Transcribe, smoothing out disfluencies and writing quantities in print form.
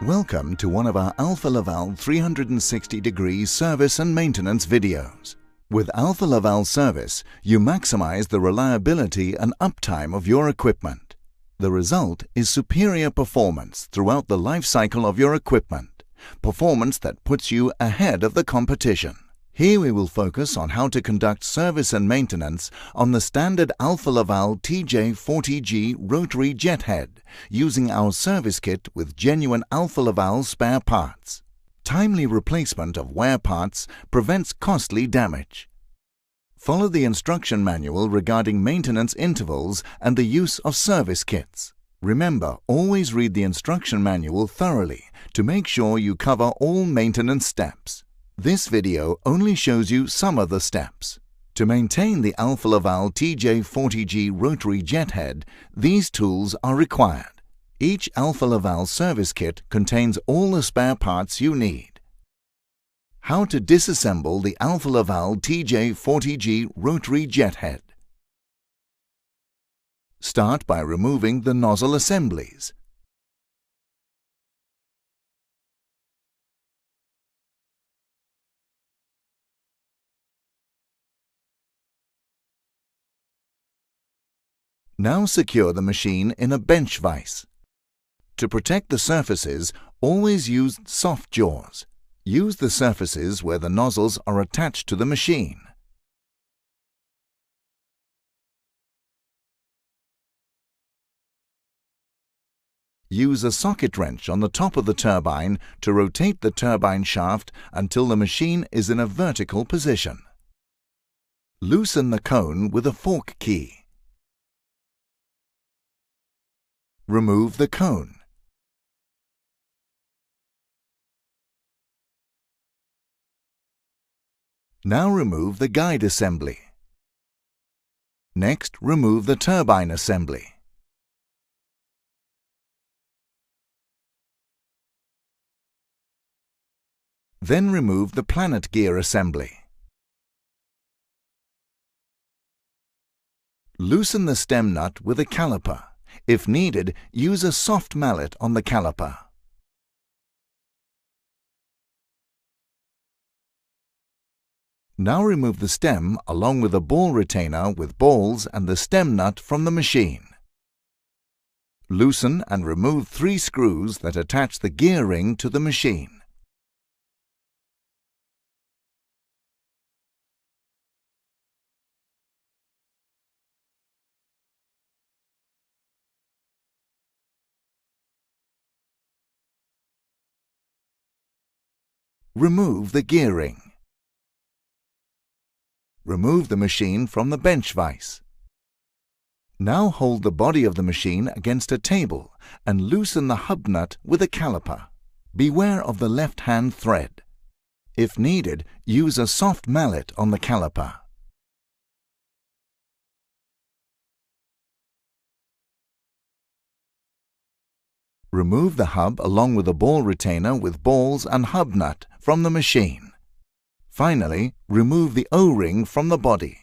Welcome to one of our Alfa Laval 360-degree service and maintenance videos. With Alfa Laval Service, you maximize the reliability and uptime of your equipment. The result is superior performance throughout the life cycle of your equipment, performance that puts you ahead of the competition. Here we will focus on how to conduct service and maintenance on the standard Alfa Laval TJ40G rotary jet head using our service kit with genuine Alfa Laval spare parts. Timely replacement of wear parts prevents costly damage. Follow the instruction manual regarding maintenance intervals and the use of service kits. Remember, always read the instruction manual thoroughly to make sure you cover all maintenance steps. This video only shows you some of the steps. To maintain the Alfa Laval TJ40G rotary jet head, these tools are required. Each Alfa Laval service kit contains all the spare parts you need. How to disassemble the Alfa Laval TJ40G rotary jet head. Start by removing the nozzle assemblies. Now secure the machine in a bench vise. To protect the surfaces, always use soft jaws. Use the surfaces where the nozzles are attached to the machine. Use a socket wrench on the top of the turbine to rotate the turbine shaft until the machine is in a vertical position. Loosen the cone with a fork key. Remove the cone. Now remove the guide assembly. Next, remove the turbine assembly. Then remove the planet gear assembly. Loosen the stem nut with a caliper. If needed, use a soft mallet on the caliper. Now remove the stem along with the ball retainer with balls and the stem nut from the machine. Loosen and remove 3 screws that attach the gear ring to the machine. Remove the gear ring. Remove the machine from the bench vise. Now hold the body of the machine against a table and loosen the hub nut with a caliper. Beware of the left-hand thread. If needed, use a soft mallet on the caliper. Remove the hub along with the ball retainer with balls and hub nut from the machine. Finally, remove the O-ring from the body.